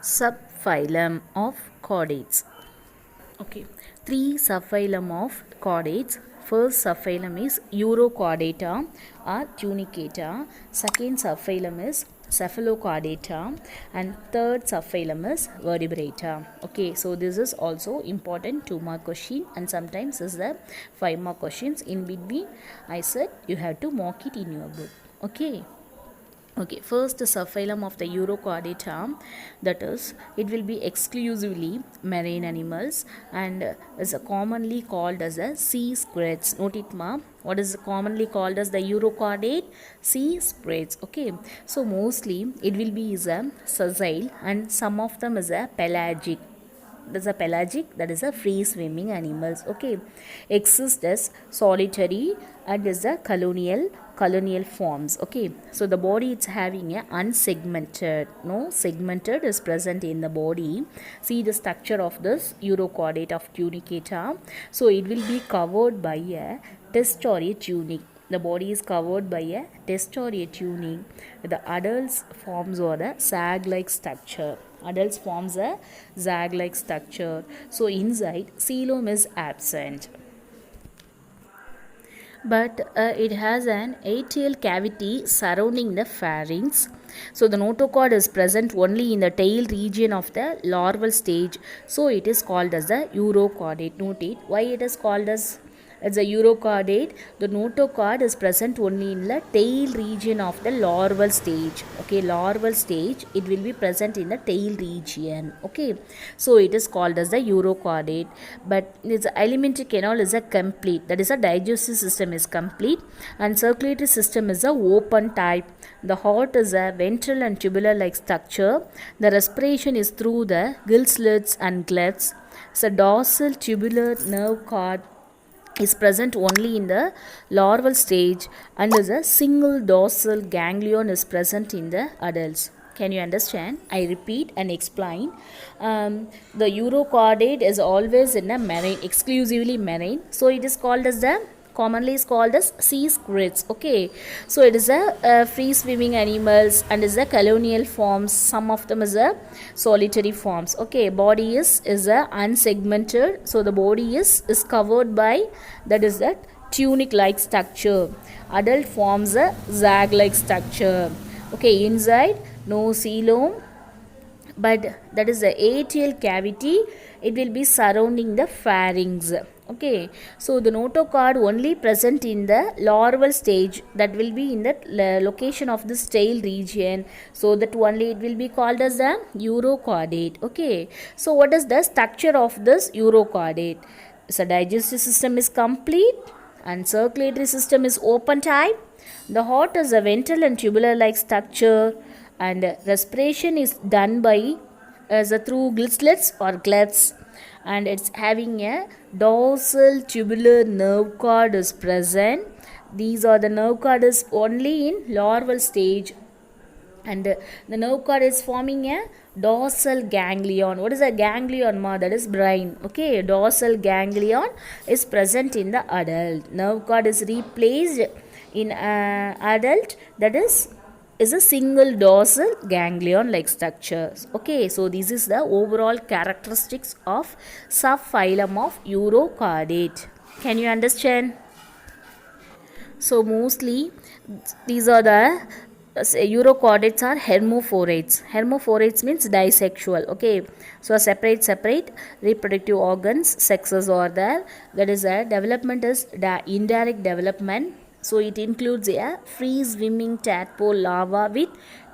Subphylum of chordates. Okay, three subphylum of chordates. First subphylum is Urochordata or Tunicata. Second subphylum is Cephalochordata, and third subphylum is Vertebrata. Okay, so this is also important 2-mark question, and sometimes is the 5-mark questions. In between, I said you have to mark it in your book. Okay. Okay, first the subphylum of the Urochordata, that is, it will be exclusively marine animals and is commonly called as a sea squirts. Note it, ma. What is commonly called as the Urochordate? Sea squirts. Okay, so mostly it will be is a sessile and some of them is a pelagic. That's a pelagic, that is a free swimming animals. Okay, exist as solitary and is a colonial forms. Okay, so the body it's having a unsegmented, no segmented is present in the body. See the structure of this Urochordate of Tunicata. So it will be covered by a test or a tunic. The body is covered by a test or a tunic. The adults forms or a sag-like structure. Adults forms a zag-like structure. So inside coelom is absent, but it has an atrial cavity surrounding the pharynx. So the notochord is present only in the tail region of the larval stage. So it is called as the urochordate. Note it. Why it is called as a urochordate? The notochord is present only in the tail region of the larval stage. Okay, larval stage, it will be present in the tail region. Okay, so it is called as the urochordate. But its alimentary canal is a complete, that is a digestive system is complete, and circulatory system is a open type. The heart is a ventral and tubular like structure. The respiration is through the gill slits and clefts. So dorsal tubular nerve cord is present only in the larval stage, and is a single dorsal ganglion is present in the adults. Can you understand? I repeat and explain. The urochordate is always in a marine, exclusively marine. So it is called as the commonly is called as sea squirts. Okay, so it is a free swimming animals and is a colonial forms. Some of them is a solitary forms. Okay, body is a unsegmented, so the body is covered by, that is that tunic like structure. Adult forms a zag like structure. Okay, inside no coelom, but that is the atrial cavity, it will be surrounding the pharynx. Okay, so the notochord only present in the larval stage, that will be in that location of this tail region, so that only it will be called as the urochordate. Okay, so what is the structure of this urochordate? So digestive system is complete and circulatory system is open type. The heart is a ventral and tubular like structure, and respiration is done by through gill slits or clefts, and it's having a dorsal tubular nerve cord is present. These are the nerve cord is only in larval stage, and the nerve cord is forming a dorsal ganglion. What is a ganglion, ma? That is brain. Okay, dorsal ganglion is present in the adult. Nerve cord is replaced in adult, that is a single dorsal ganglion like structures. Okay, so this is the overall characteristics of subphylum of urochordate. Can you understand? So mostly these are the urochordates are hermaphrodites. Hermaphrodites means disexual. Okay, so separate reproductive organs, sexes are there. That is a development is the indirect development. So it includes a free swimming tadpole larva with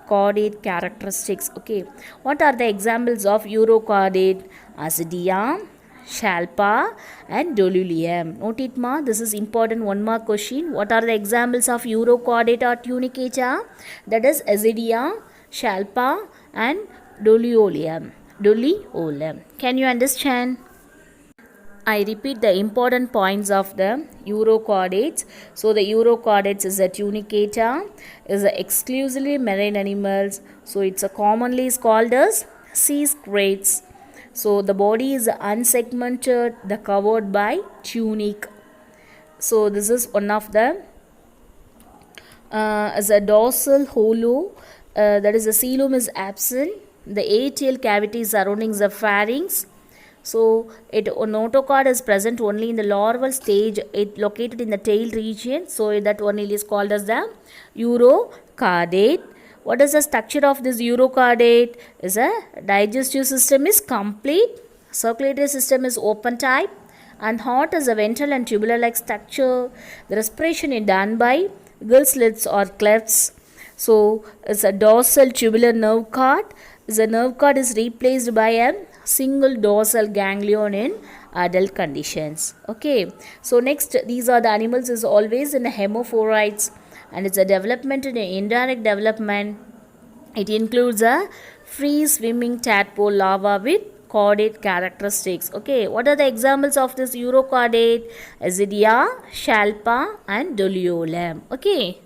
chordate characteristics. Okay, what are the examples of urochordate? Ascidia, Shalpa and Dolulium. Note it, ma. This is important 1-mark question. What are the examples of urochordate or tunicata? That is Ascidia, Shalpa and Dolulium. Can you understand? I repeat the important points of the urochordates. So the urochordates is a tunicata, is a exclusively marine animals. So it's a commonly is called as sea squirts. So the body is unsegmented, the covered by tunic. So this is one of the as a dorsal hollow, that is the coelom is absent, the atrial cavity surrounding the pharynx. So, notochord is present only in the larval stage. It located in the tail region. So, that one is called as the urochordate. What is the structure of this urochordate? Is a digestive system is complete. Circulatory system is open type. And heart is a ventral and tubular like structure. The respiration is done by gill slits or clefts. So, it's a dorsal tubular nerve cord. The nerve cord is replaced by a single dorsal ganglion in adult conditions. Okay, so next, these are the animals is always in a hemophorites, and it's a development in an indirect development. It includes a free swimming tadpole larva with chordate characteristics. Okay, what are the examples of this urochordate? Azidia, Shalpa, and Doliolum. Okay.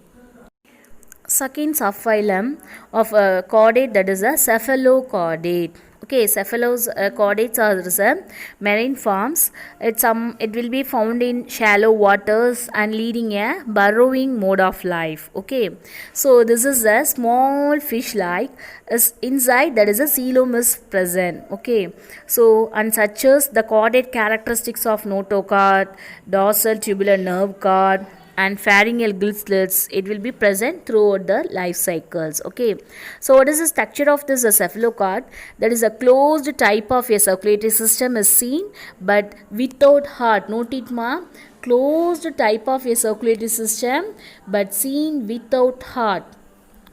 Second subphylum of a chordate, that is a cephalochordate. Okay, chordates are marine forms. It will be found in shallow waters and leading a burrowing mode of life. Okay, so this is a small fish like inside, that is a coelom is present. Okay, so and such as the chordate characteristics of notochord, dorsal tubular nerve cord, and pharyngeal gill slits, it will be present throughout the life cycles. Okay, so what is the structure of this cephalochord? That is a closed type of a circulatory system is seen but without heart. Note it ma, closed type of a circulatory system but seen without heart.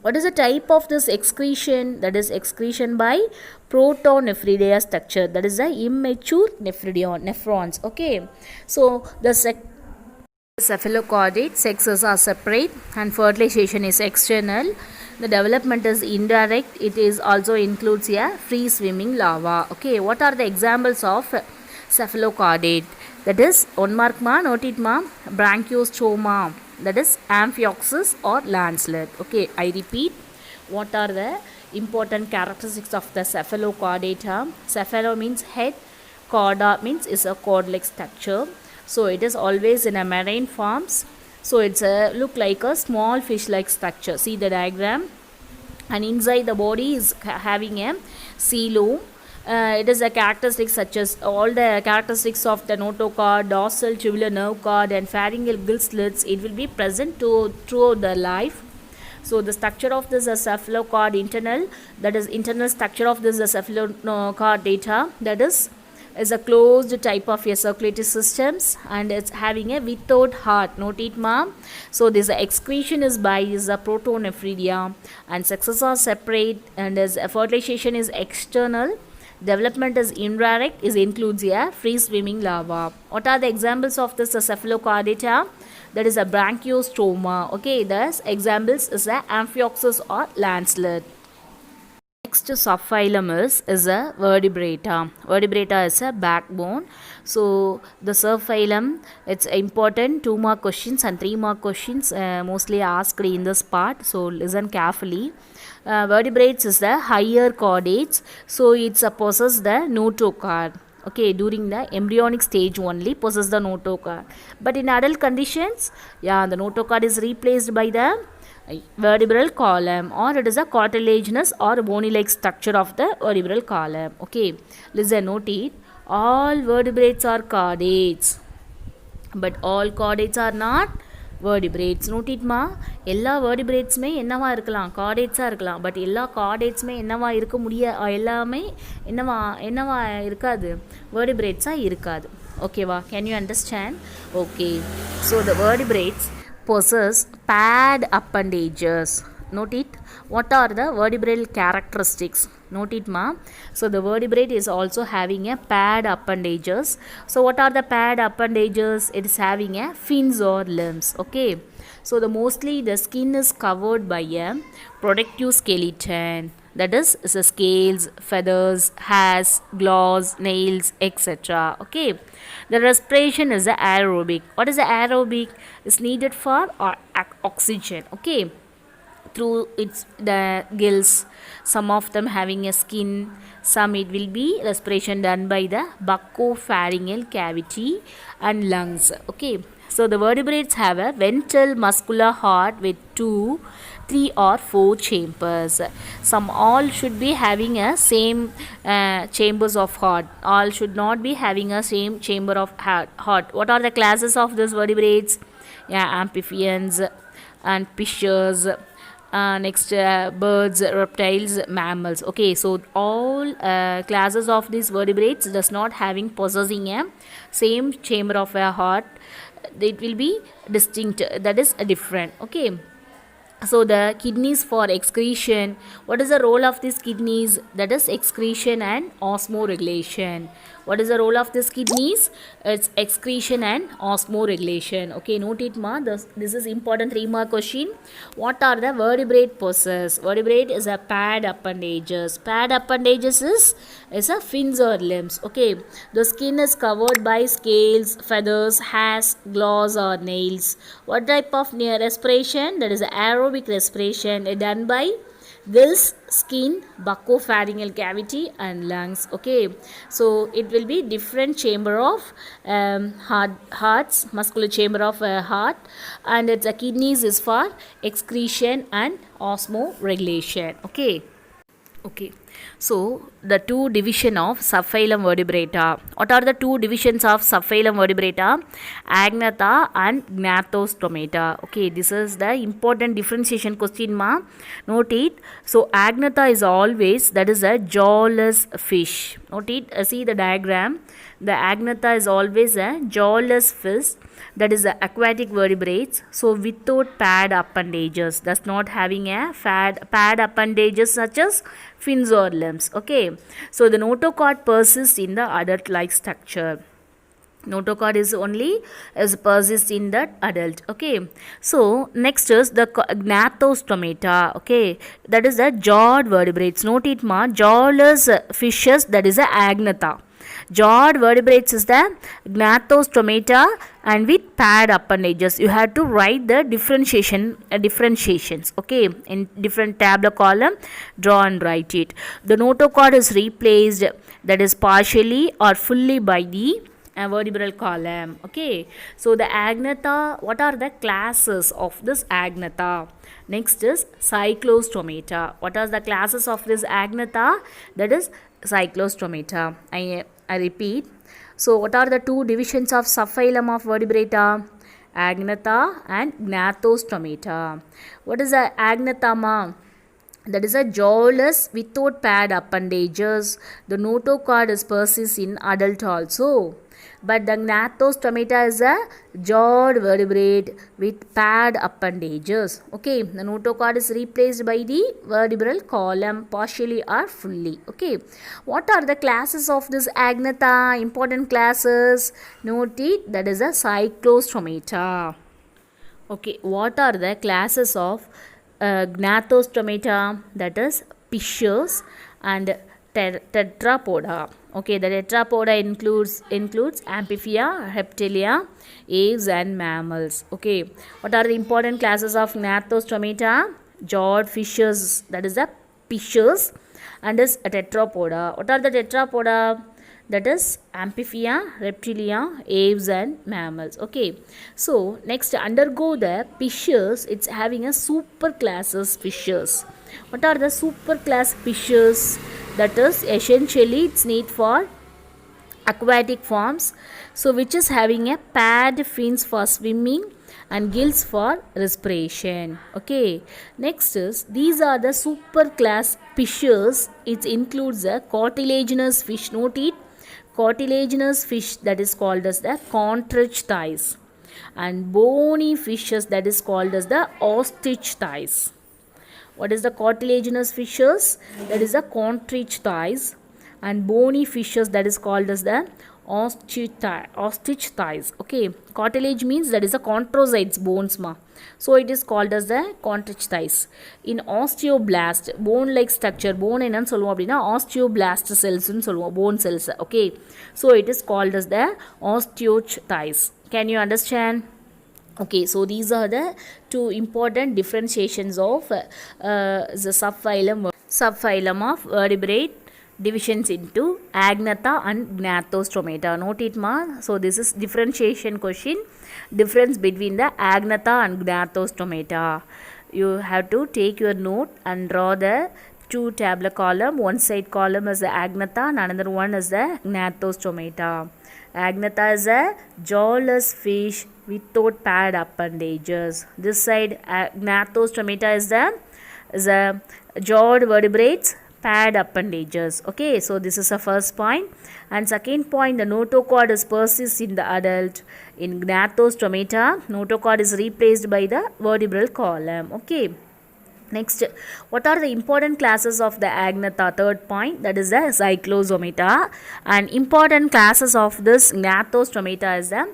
What is the type of this excretion? That is excretion by protonephridia structure, that is the immature nephrons. Okay, so the cephalochordate sexes are separate and fertilization is external. The development is indirect. It is also includes a free swimming larva. Okay, what are the examples of cephalochordate? That is, one mark ma, note it ma, branchiostoma, that is amphioxus or lancelet. Okay, I repeat, what are the important characteristics of the cephalochordate? Cephalo means head, chorda means is a cord-like structure. So it is always in a marine forms. So it's a look like a small fish like structure. See the diagram. And inside the body is having a coelom. It is a characteristic such as all the characteristics of the notochord, dorsal tubular nerve cord, and pharyngeal gill slits. It will be present throughout the life. So the structure of this cephalochord internal, that is internal structure of this cephalochord data, that is a closed type of a circulatory systems, and it's having a without heart. Note it ma. So this excretion is by is a protonephridia, and sexes are separate, and as fertilization is external, development is indirect, is includes a free swimming larva. What are the examples of this cephalochordata? That is a branchiostoma. Okay, thus examples is a amphioxus or lancelet. Next subphylum is a vertebrata. Vertebrata is a backbone. So the subphylum, it's important. 2 more questions and 3 more questions mostly asked in this part. So listen carefully. Vertebrates is the higher chordates. So it possesses the notochord. Okay, during the embryonic stage only possesses the notochord. But in adult conditions, yeah, the notochord is replaced by the vertebral column, or it is a cartilaginous or bony like structure of the vertebral column. Okay, listen, note it, all vertebrates are chordates, but all chordates are not vertebrates. Note it ma, எல்லா vertebrates-மே என்னவா இருக்கலாம், chordates-ஆ இருக்கலாம், but எல்லா chordates-மே என்னவா இருக்க முடியாது, எல்லாமே என்னவா இருக்காது, vertebrates-ஆ இருக்காது. ஓகேவா, can you understand? Okay, so the vertebrates possess paired appendages. Note it, what are the vertebral characteristics? Note it ma. So the vertebrate is also having a paired appendages. So what are the paired appendages? It is having a fins or limbs. Okay, so the mostly the skin is covered by a protective skeleton, that is the scales, feathers, hairs, claws, nails, etc. Okay, the respiration is the aerobic. What is the aerobic? Is needed for oxygen. Okay, through its the gills, some of them having a skin, some it will be respiration done by the buccopharyngeal cavity and lungs. Okay, so the vertebrates have a ventral muscular heart with 2 3 or 4 chambers. Some all should be having a same chambers of heart. All should not be having a same chamber of heart. What are the classes of these vertebrates? Yeah, amphibians and fishes. Next, birds, reptiles, mammals. Okay, so all classes of these vertebrates does not having possessing a same chamber of a heart. It will be distinct, that is different. Okay, so the kidneys for excretion. What is the role of these kidneys? That is excretion and osmoregulation. What is the role of these kidneys? It's excretion and osmoregulation. Okay, note it ma. This is important 3-mark question. What are the vertebrate possess? Vertebrate is a pad appendages. Pad appendages is a fins or limbs. Okay, the skin is covered by scales, feathers, hairs, claws or nails. What type of respiration? That is aerobic respiration done by gills, skin, buccopharyngeal cavity and lungs. Okay, so it will be different chamber of hearts, muscular chamber of heart, and its kidneys is for excretion and osmoregulation. Okay, so the two division of subphylum vertebrata. What are the two divisions of subphylum vertebrata? Agnatha and Gnathostomata. Okay, this is the important differentiation question ma. Note it. So Agnatha is always, that is a jawless fish. Note it. See the diagram. The Agnatha is always a jawless fish, that is the aquatic vertebrates. So without pad appendages, thus not having a pad appendages such as fins or limbs. Okay, so the notochord persists in the adult like structure. Notochord is only persists in the adult. Okay, so next is the Gnathostomata. Okay, that is the jawed vertebrates. Note it ma, jawless fishes, that is the Agnatha. Jawed vertebrates is the Gnathostomata and with pad appendages. You have to write the differentiations. Okay, in different tabular column, draw and write it. The notochord is replaced, that is partially or fully, by the vertebral column. Okay, so the Agnatha, what are the classes of this Agnatha? Next is Cyclostomata. What are the classes of this Agnatha? That is Cyclostomata. I repeat. So what are the two divisions of subphylum of vertebrata? Agnatha and Gnathostomata. What is the Agnatha ma? That is a jawless without pad appendages. The notochord is persists in adult also. But the Gnathostomata is a jawed vertebrate with pad appendages. Okay, the notochord is replaced by the vertebral column partially or fully. Okay, what are the classes of this Agnatha? Important classes. Note it, that is a Cyclostomata. Okay, what are the classes of Gnathostomata? That is fishes and tetrapoda. Okay, the tetrapoda includes amphibia, reptilia, aves and mammals. Okay, what are the important classes of Gnathostomata? Jawed fishes, that is the fishes, and is a tetrapoda. What are the tetrapoda? That is amphibia, reptilia, aves and mammals. Okay, so next, undergo the fishes. It's having a super classes fishes. What are the super class fishes? That is essentially it's need for aquatic forms, so which is having a pad fins for swimming and gills for respiration. Okay, next is these are the super class fishes. It includes a cartilaginous fish. Note it, cartilaginous fish, that is called as the Chondrichthyes, and bony fishes, that is called as the Osteichthyes. What is the cartilaginous fishes? That is the Chondrichthyes, and bony fishes, that is called as the Osteichthyes. Okay, cartilage means that is the chondrocytes bones ma. So it is called as the Chondrichthyes. In osteoblast, bone like structure, bone என்னன்னு சொல்லுவோம் அப்படின்னா osteoblast cells ன்னு சொல்லுவோம், bone cells. Okay, so it is called as the Osteichthyes. Can you understand? Okay, so these are the two important differentiations of the subphylum of vertebrate divisions into Agnatha and Gnathostomata. Note it ma. So this is differentiation question, difference between the Agnatha and Gnathostomata. you have to take your note and draw the two tabular column. One side column is the agnatha and another one is the gnathostomata. Agnatha is a jawless fish without paired appendages. This side gnathostomata is a jawed vertebrates paired appendages. Okay, so this is the first point. And second point, the notochord is persists in the adult. In gnathostomata, notochord is replaced by the vertebral column. Okay. Next, what are the important classes of the agnatha? Third point, that is the cyclostomata. And important classes of this gnathostomata is the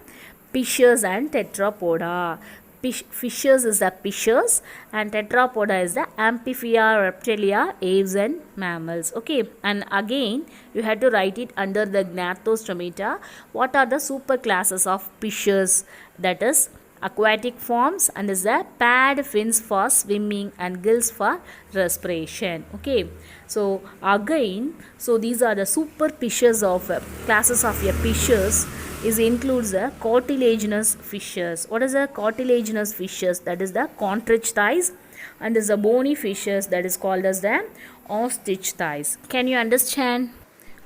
fishes and tetrapoda. Fishes is the fishes and tetrapoda is the amphibia, reptilia, aves and mammals. Okay, and again you have to write it under the gnathostomata. What are the super classes of fishes? That is aquatic forms and is the paired fins for swimming and gills for respiration. Okay, so again, so these are the super fishes of classes of fishes. Is includes the cartilaginous fishes. What is the cartilaginous fishes? That is the contrichthyes, and is the bony fishes that is called as the osteichthyes. Can you understand?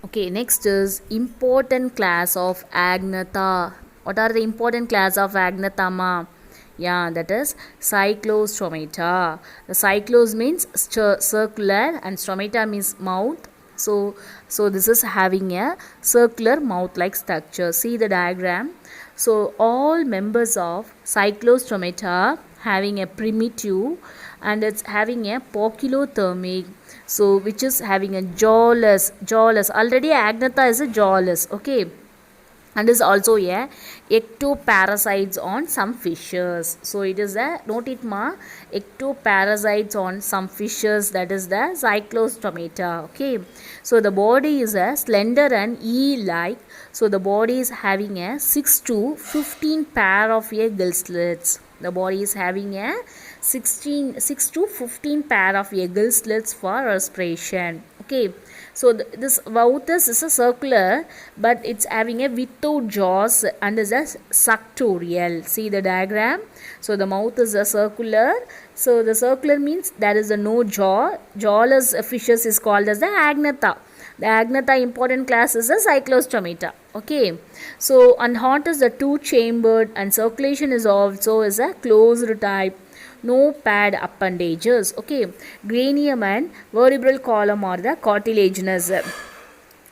Okay, next is important class of agnatha. What are the important class of agnatha, ma? Yeah, that is cyclostomata. The cyclos means circular and stomata means mouth. So this is having a circular mouth-like structure. See the diagram. So all members of cyclostomata having a primitive and it's having a poikilothermic. So which is having a jawless. Already agnatha is a jawless. Okay. And is also a ectoparasites on some fishes. So it is a note it ma ectoparasites on some fishes, that is the cyclostomata. Okay, so the body is a slender and eel-like. So the body is having a 6 to 15 pair of gill slits. The body is having a 6 to 15 pair of gill slits for respiration. Okay, so this mouth is a circular, but it's having a without jaws and is a suctorial. See the diagram. So the mouth is a circular. So the circular means there is a no jaw. Jawless fishes is called as the agnatha. The agnatha important class is the cyclostomata. Okay, so and heart is the two chambered and circulation is also is a closed type. No paired appendages. Okay, cranium and vertebral column are the cartilaginous.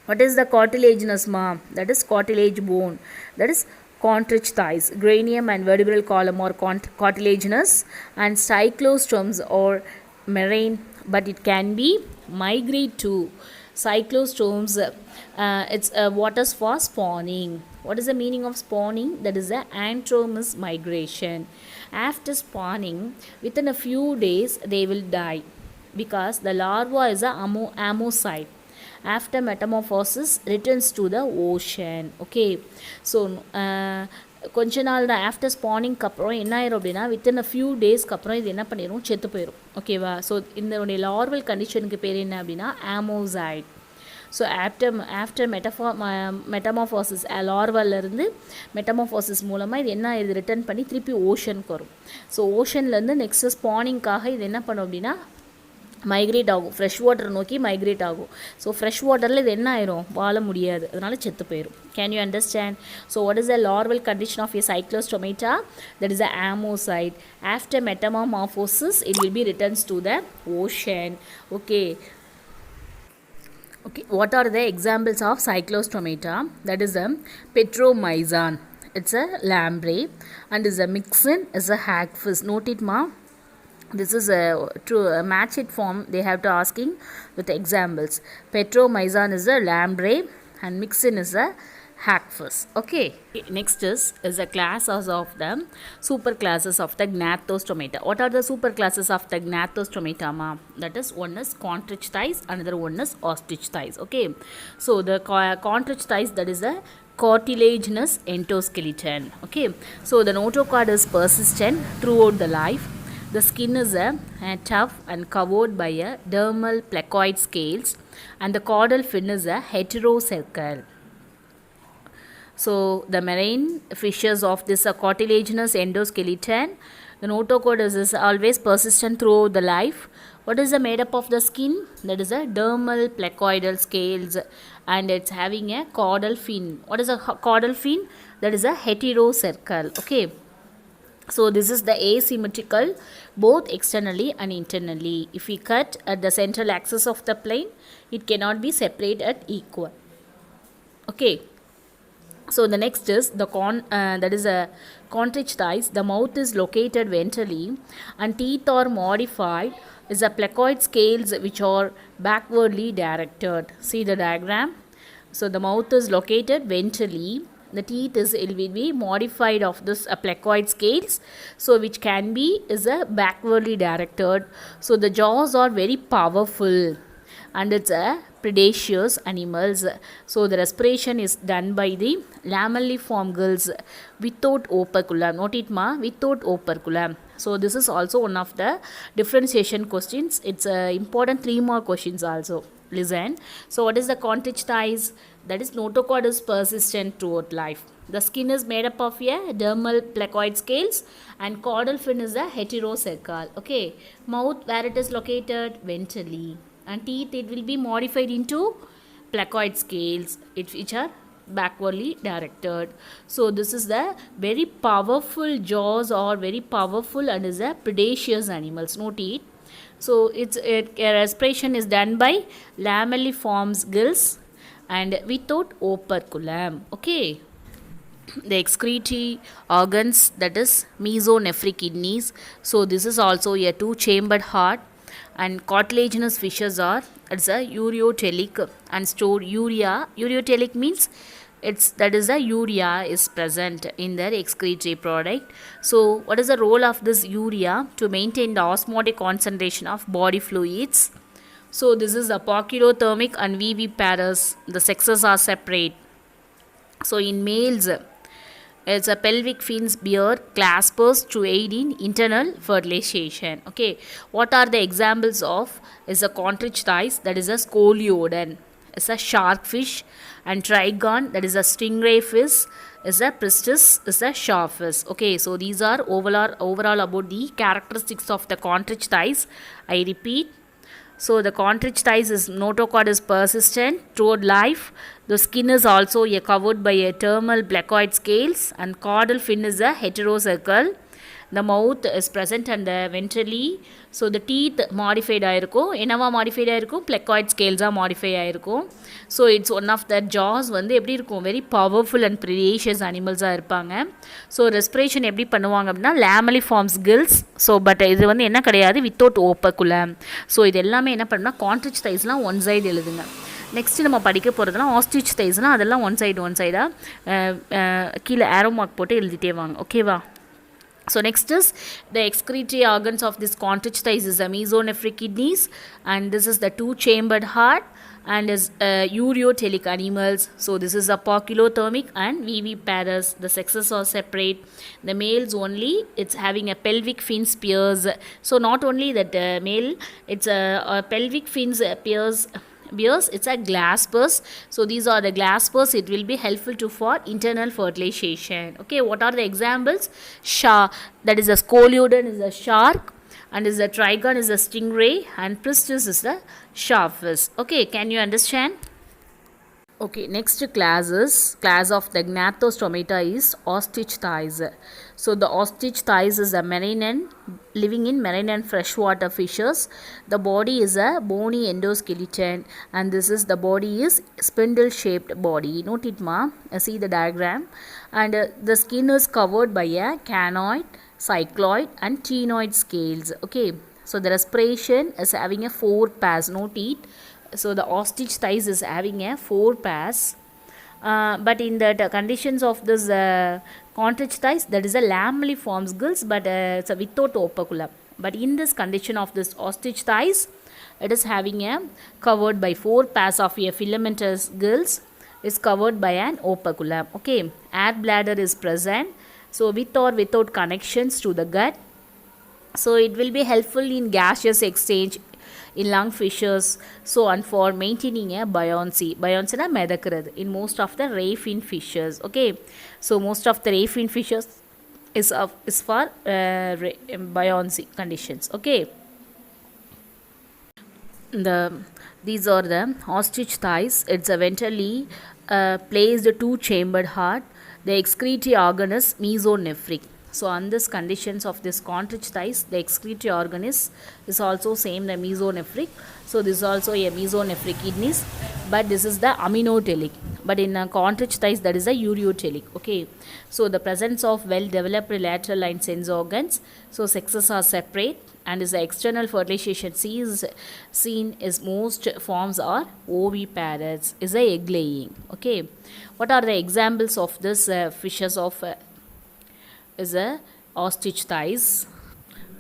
What is the cartilaginous, ma? That is cartilage bone. That is contrichthyes. Cranium and vertebral column are cartilaginous, and cyclostomes or marine, but it can be migrate to cyclostomes. It's waters for spawning. What is the meaning of spawning? That is the antromous migration. After spawning, within a few days they will die because the larva is a ammocyte. After metamorphosis returns to the ocean. Okay, so கொஞ்ச நாள் தான் after ஸ்பானிங்க்கு அப்புறம் என்ன ஆயிரும் அப்படின்னா within a few டேஸ்க்கு அப்புறம் இது என்ன பண்ணிடும், செத்து போயிடும். ஓகேவா? ஸோ இதனுடைய லார்வல் கண்டிஷனுக்கு பேர் என்ன அப்படின்னா ஆமோசைட். ஸோ ஆஃப்டர் மெட்டமாஃபாசிஸ் லார்வாலேருந்து மெட்டமாஃபாசிஸ் மூலமாக இது என்ன இது ரிட்டர்ன் பண்ணி திருப்பி ஓஷனுக்கு வரும். ஸோ ஓஷன்லேருந்து நெக்ஸ்ட்டு ஸ்பானிங்காக இது என்ன பண்ணும் அப்படின்னா மைக்ரேட் ஆகும், ஃப்ரெஷ் வாட்டர் நோக்கி மைக்ரேட் ஆகும். ஸோ ஃப்ரெஷ் வாட்டரில் இது என்ன ஆயிரும், வாழ முடியாது, அதனால் செத்து போயிடும். Can you understand? So what is the larval condition of a cyclostomata? That is the ammocyte. After metamorphosis it will be returns to the ocean. Okay, what are the examples of cyclostomata? That is a petromyzon, it's a lamprey, and is a myxin, is a hagfish. Note it, ma. This is a match it form they have to asking with examples. Petromyzon is a lamprey and myxin is a hagfish. Okay, next is a classes of the super classes of the gnathostomata. What are the super classes of the gnathostomata, ma? That is, one is contrichthyes, another one is osteichthyes. Okay, so the contrichthyes, that is a cartilaginous endoskeleton. Okay, so the notochord is persistent throughout the life. The skin is tough and covered by a dermal placoid scales, and the caudal fin is a heterocercal. So the marine fishes of this cartilaginous endoskeleton The notochord is always persistent throughout the life. What is the made up of the skin? That is a dermal placoidal scales, and it's having a caudal fin. What is a caudal fin? That is a heterocercal. Okay. So this is the asymmetrical both externally and internally. If we cut at the central axis of the plane, it cannot be separated at equal. Okay. So the next is the that is a contrich thighs. The mouth is located ventrally and teeth are modified is a placoid scales which are backwardly directed. See the diagram. So the mouth is located ventrally. The teeth will be modified of this placoid scales, so which can be is a backwardly directed. So the jaws are very powerful and it's a predaceous animals. So the respiration is done by the lamelliform gills without operculum. Note it ma, without operculum. So this is also one of the differentiation questions. It's important 3 more questions also. Listen. So what is the contrich thighs? That is notochord is persistent throughout life. The skin is made up of a dermal placoid scales and caudal fin is a heterocercal. Okay. Mouth where it is located ventrally, and teeth it will be modified into placoid scales which are backwardly directed. So this is the very powerful jaws or very powerful and is a predaceous animals. Note it. So respiration is done by lamelliform gills and without operculum. Okay. The excretory organs, that is mesonephric kidneys. So this is also a 2-chambered heart, and cartilaginous fishes are it's a ureotelic and store urea. Ureotelic means that is the urea is present in their excretory product. So what is the role of this urea? To maintain the osmotic concentration of body fluids. So this is the poikilothermic and viviparous. The sexes are separate. So in males, it's a pelvic fins bear claspers to aid in internal fertilization. Okay, what are the examples of is a contrich thighs, that is a scoliodon, is a shark fish, and trigon, that is a stingray fish, is a pristis, is a sharkfish. Okay, so these are overall about the characteristics of the contrich thighs. I repeat. So the contrich thighs is notochord is persistent throughout life. The skin is also covered by a dermal placoid scales and caudal fin is a heterocercal. The mouth is present and ventrally. So the teeth modified ஆயிருக்கும். என்னவா modified ஆயிருக்கும்? Placoid scales modify ஆயிருக்கும். So it's one of the jaws வந்து எப்படி இருக்கும்? Very powerful and predaceous animals இருப்பாங்க. So respiration எப்படி பண்ணுவாங்க அப்படின்னா lamelliform gills. So but இது வந்து என்ன கிடையாது? Without operculum. So இது எல்லாமே என்ன பண்ணுன்னா contrich thighsலாம் one side எழுதுங்க. நெக்ஸ்ட் நம்ம படிக்க போகிறதுலாம் ஆஸ்ட்ரிச் தைஸ்னால் அதெல்லாம் ஒன் சைடாக கீழே ஏரோ மார்க் போட்டு எழுதிட்டே வாங்க. ஓகேவா? So next is the excretory organs of this contrich thighs is the mesonephric kidneys, and this is the 2-chambered heart, and is ureotelic animals. So this is a poikilothermic and viviparous. The sexes are separate. The males only, it's having a pelvic fin spears. So not only that male, it's a pelvic fins appears bears, it's a glaspers. So these are the glaspers. It will be helpful to for internal fertilization. Okay, what are the examples? Shark, that is a scoliodon is a shark, and is a trigon is a stingray, and pristis is the sharkfish. Okay, can you understand? Okay, next class of the gnathostomata is ostrich thighs. So the ostrich thighs is a marine living in marine and freshwater fishes. The body is a bony endoskeleton, and this is the body is spindle shaped body. Note it ma, see the diagram, and the skin is covered by a canoid, cycloid and ctenoid scales. Okay, so the respiration is having a 4 pairs. Note it. So the ostrich thighs is having a 4 pairs, but in the conditions of this contrich thighs, that is a lamelliform gills, but it's a without operculum. But in this condition of this ostrich thighs, it is having a covered by 4 pairs of a filamentous gills, is covered by an operculum. Okay, air bladder is present, so with or without connections to the gut. So it will be helpful in gaseous exchange in lungfishes, so and for maintaining a buoyancy na medakkuradhu in most of the ray fin fishes. Okay, so most of the ray fin fishes is for buoyancy conditions. Okay, the these are the ostrich thighs. It's a ventrally placed two chambered heart. The excretory organ is mesonephric. So on this conditions of this ostrich thighs, the excretory organ is also same the mesonephric. So this is also a mesonephric kidneys, but this is the aminotelic. But in ostrich thighs, that is a ureotelic. Okay, so the presence of well developed lateral line sense organs. So sexes are separate, and is the external fertilization seen is most forms are oviparous, is a egg laying. Okay, what are the examples of this fishes of is a ostrich thighs?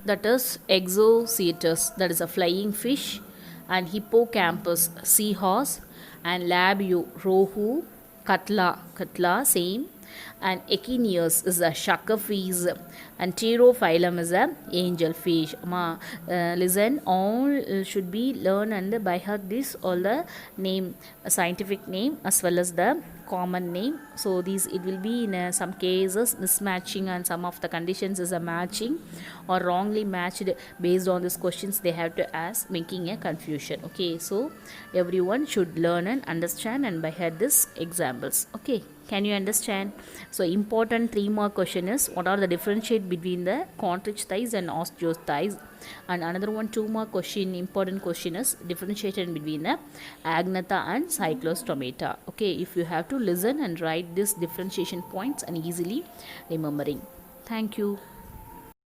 That is Exocetus, that is a flying fish, and Hippocampus, seahorse, and Labio, rohu, Katla, same, and Echinius is a suckerfish, and Pterophyllum is a angelfish. Listen, all should be learn and by heart this all the name, scientific name as well as the common name. So these it will be in some cases mismatching, and some of the conditions is a matching or wrongly matched based on these questions they have to ask, making a confusion. Okay, so everyone should learn and understand and by head this examples. Okay, can you understand? So important 3 more question is what are the differentiate between the ostrich thighs and ostrich thighs, and another one 2 more question, important question is differentiation between the agnatha and cyclostomata. Okay, if you have to listen and write this differentiation points and easily remembering. Thank you.